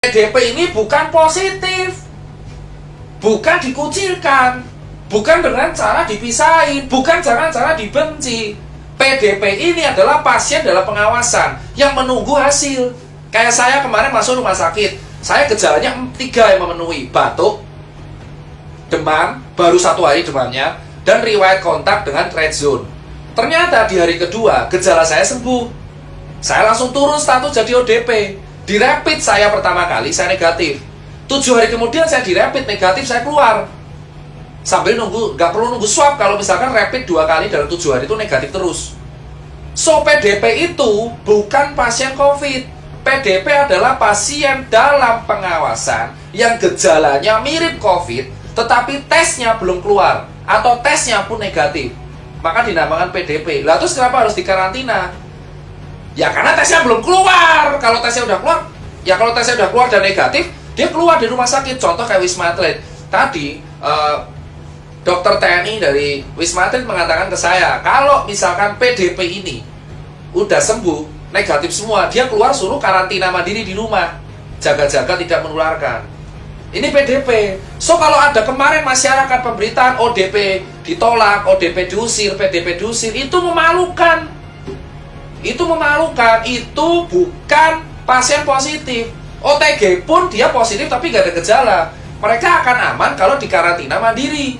PDP ini bukan positif, bukan dikucilkan, bukan dengan cara dipisahin, bukan dengan cara dibenci. PDP ini adalah pasien dalam pengawasan yang menunggu hasil. Kayak saya kemarin masuk rumah sakit, saya gejalanya 3 yang memenuhi: batuk, demam, baru 1 hari demamnya, dan riwayat kontak dengan red zone. Ternyata di hari kedua gejala saya sembuh. Saya langsung turun status jadi ODP. Di rapid saya pertama kali saya negatif. 7 hari kemudian saya di rapid negatif, saya keluar. Sambil nunggu, nggak perlu nunggu swab kalau misalkan rapid 2 kali dalam 7 hari itu negatif terus. So PDP itu bukan pasien COVID. PDP adalah pasien dalam pengawasan yang gejalanya mirip COVID, tetapi tesnya belum keluar atau tesnya pun negatif, maka dinamakan PDP. Lah terus kenapa harus dikarantina? Ya karena tesnya belum keluar. Kalau tesnya udah keluar, ya kalau tesnya udah keluar dan negatif, dia keluar di rumah sakit. Contoh kayak Wisma Atlet. Tadi dokter TNI dari Wisma Atlet mengatakan ke saya, kalau misalkan PDP ini udah sembuh, negatif semua, dia keluar suruh karantina mandiri di rumah, jaga-jaga tidak menularkan. Ini PDP. So kalau ada kemarin masyarakat pemberitaan ODP ditolak, ODP diusir, PDP diusir, itu memalukan. Itu memalukan. Itu bukan pasien positif. OTG pun dia positif tapi gak ada gejala. Mereka akan aman kalau dikarantina mandiri.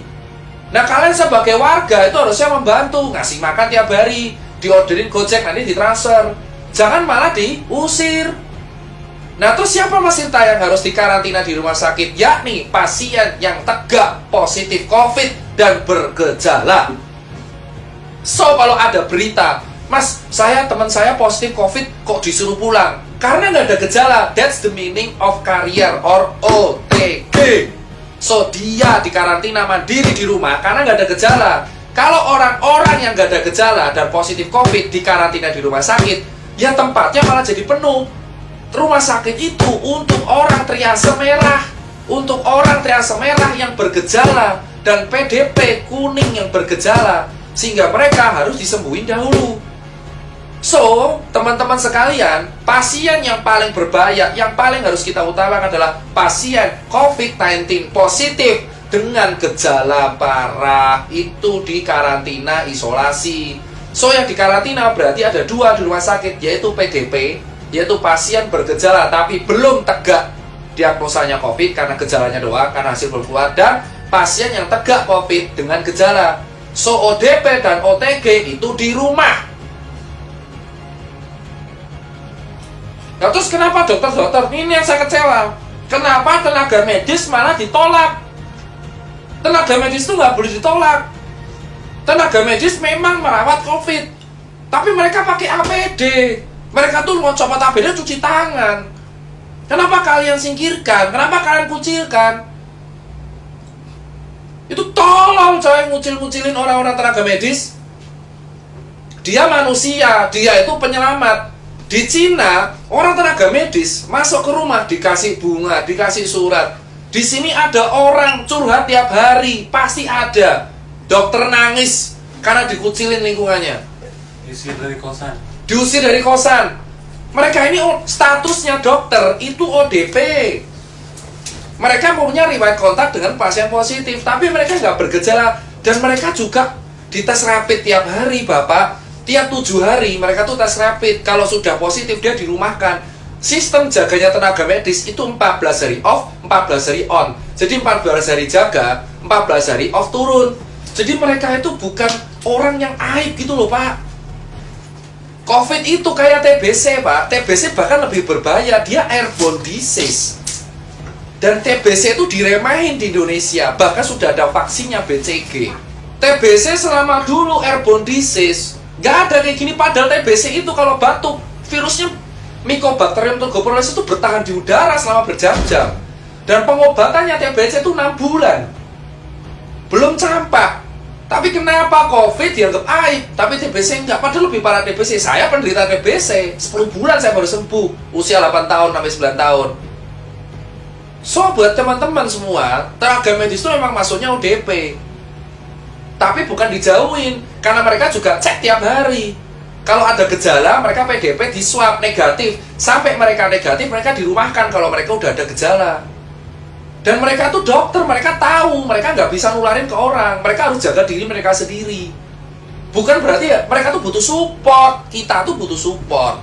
Nah kalian sebagai warga itu harusnya membantu, ngasih makan tiap hari, diorderin Gojek, nanti ditransfer. Jangan malah diusir. Nah terus siapa Mas Tirta yang harus dikarantina di rumah sakit? Yakni pasien yang tegak positif COVID dan bergejala. So kalau ada berita, Mas, teman saya positif COVID kok disuruh pulang? Karena nggak ada gejala. That's the meaning of carrier or OTG. So dia dikarantina mandiri di rumah karena nggak ada gejala. Kalau orang-orang yang nggak ada gejala dan positif COVID dikarantina di rumah sakit, ya tempatnya malah jadi penuh. Rumah sakit itu untuk orang triase merah, untuk orang triase merah yang bergejala dan PDP kuning yang bergejala, sehingga mereka harus disembuhin dahulu. So, teman-teman sekalian, pasien yang paling berbahaya, yang paling harus kita utamakan adalah pasien COVID-19 positif dengan gejala parah. Itu dikarantina isolasi. So yang dikarantina berarti ada 2 di rumah sakit, yaitu PDP, yaitu pasien bergejala tapi belum tegak diagnosanya COVID karena gejalanya doang, karena hasil belum keluar, dan pasien yang tegak COVID dengan gejala. So ODP dan OTG itu di rumah. Nah terus kenapa dokter-dokter, ini yang saya kecewa, kenapa tenaga medis malah ditolak? Tenaga medis itu nggak boleh ditolak. Tenaga medis memang merawat COVID, tapi mereka pakai APD. Mereka tuh mau copot APD cuci tangan. Kenapa kalian singkirkan? Kenapa kalian kucilkan? Itu tolong coy, ngucil-ngucilin orang-orang tenaga medis. Dia manusia, dia itu penyelamat. Di Cina, orang tenaga medis masuk ke rumah dikasih bunga, dikasih surat. Di sini ada orang curhat tiap hari, pasti ada. Dokter nangis karena dikucilin lingkungannya. Diusir dari kosan. Diusir dari kosan. Mereka ini statusnya dokter, itu ODP. Mereka punya riwayat kontak dengan pasien positif, tapi mereka nggak bergejala. Dan mereka juga dites rapid tiap hari, Bapak. Tiap 7 hari mereka tuh tes rapid. Kalau sudah positif dia dirumahkan. Sistem jaganya tenaga medis itu 14 hari off, 14 hari on. Jadi 14 hari jaga, 14 hari off turun. Jadi mereka itu bukan orang yang aib gitu loh Pak. COVID itu kayak TBC Pak. TBC bahkan lebih berbahaya, dia airborne disease. Dan TBC itu diremahin di Indonesia. Bahkan sudah ada vaksinnya BCG. TBC selama dulu airborne disease, gak ada kayak gini. Padahal TBC itu kalau batuk, virusnya Mycobacterium tuberculosis itu bertahan di udara selama berjam-jam. Dan pengobatannya TBC itu 6 bulan. Belum campak. Tapi kenapa COVID dianggap aib, tapi TBC enggak? Padahal lebih parah TBC. Saya penderita TBC, 10 bulan saya baru sembuh. Usia 8 tahun sampai 9 tahun. So, buat teman-teman semua, tenaga medis itu memang masuknya ODP. Tapi bukan dijauhin, karena mereka juga cek tiap hari. Kalau ada gejala, mereka PDP di swab negatif. Sampai mereka negatif, mereka dirumahkan kalau mereka udah ada gejala. Dan mereka tuh dokter, mereka tahu, mereka nggak bisa nularin ke orang. Mereka harus jaga diri mereka sendiri. Bukan berarti ya, mereka tuh butuh support. Kita tuh butuh support.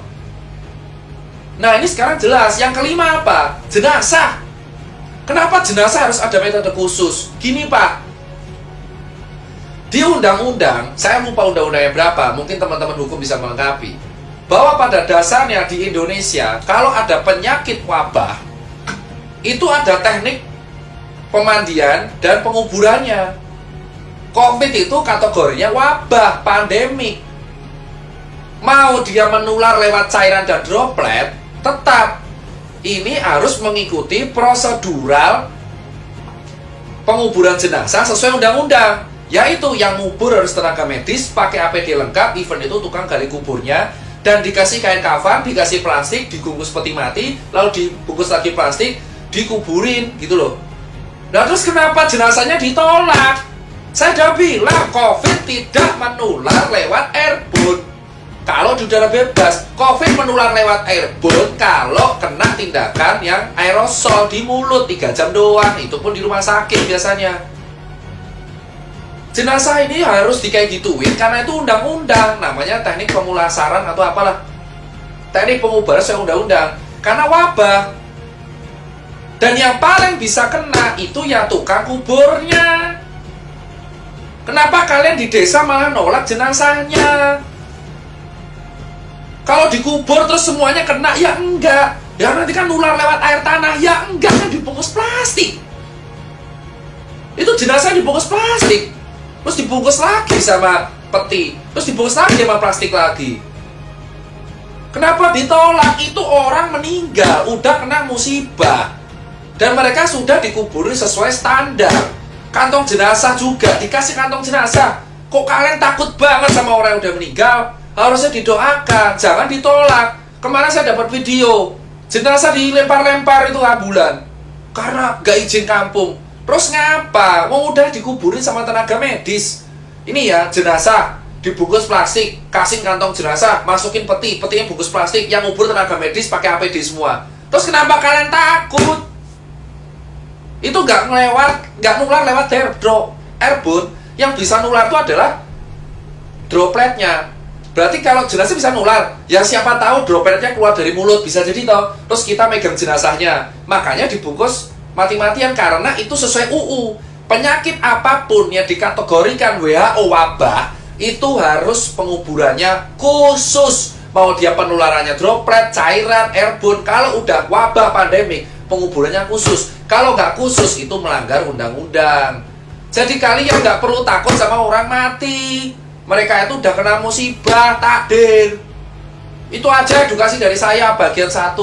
Nah ini sekarang jelas. Yang kelima apa? Jenazah. Kenapa jenazah harus ada metode khusus? Gini Pak, di undang-undang, saya lupa undang-undangnya berapa, mungkin teman-teman hukum bisa melengkapi, bahwa pada dasarnya di Indonesia, kalau ada penyakit wabah, itu ada teknik pemandian dan penguburannya. COVID itu kategorinya wabah, pandemik. Mau dia menular lewat cairan dan droplet, tetap ini harus mengikuti prosedural penguburan jenazah sesuai undang-undang. Yaitu yang ngubur harus tenaga medis, pakai APD lengkap, even itu tukang gali kuburnya, dan dikasih kain kafan, dikasih plastik, dibungkus peti mati, lalu dibungkus lagi plastik, dikuburin, gitu loh. Nah terus kenapa jenazahnya ditolak? Saya udah bilang, COVID tidak menular lewat airborne. Kalau di udara bebas, COVID menular lewat airborne kalau kena tindakan yang aerosol di mulut 3 jam doang, itu pun di rumah sakit biasanya. Jenazah ini harus kayak gituin karena itu undang-undang, namanya teknik pemulasaran atau apalah, teknik pengubaran sesuai undang-undang, karena wabah. Dan yang paling bisa kena itu ya tukang kuburnya. Kenapa kalian di desa malah nolak jenazahnya? Kalau dikubur terus semuanya kena, ya enggak. Ya nanti kan nular lewat air tanah, ya enggak, kan dibungkus plastik. Itu jenazah dibungkus plastik, terus dibungkus lagi sama peti, terus dibungkus lagi sama plastik lagi. Kenapa ditolak? Itu orang meninggal, udah kena musibah, dan mereka sudah dikuburi sesuai standar. Kantong jenazah juga dikasih kantong jenazah. Kok kalian takut banget sama orang yang udah meninggal? Harusnya didoakan, jangan ditolak. Kemarin saya dapat video jenazah dilempar-lempar itu ambulan karena gak izin kampung. Terus ngapa? Mau udah dikuburin sama tenaga medis. Ini ya jenazah dibungkus plastik, kasih kantong jenazah, masukin peti, petinya bungkus plastik, yang ngubur tenaga medis pakai APD semua. Terus kenapa kalian takut? Itu nggak nular lewat airborne. Yang bisa nular itu adalah dropletnya. Berarti kalau jenazah bisa nular, ya siapa tahu dropletnya keluar dari mulut, bisa jadi toh. Terus kita megang jenazahnya, makanya dibungkus mati-matian karena itu sesuai UU. Penyakit apapun yang dikategorikan WHO wabah itu harus penguburannya khusus. Mau dia penularannya droplet, cairan, airborne, kalau udah wabah pandemik penguburannya khusus. Kalau nggak khusus itu melanggar undang-undang. Jadi kalian nggak perlu takut sama orang mati. Mereka itu udah kena musibah takdir. Itu aja edukasi dari saya bagian 1.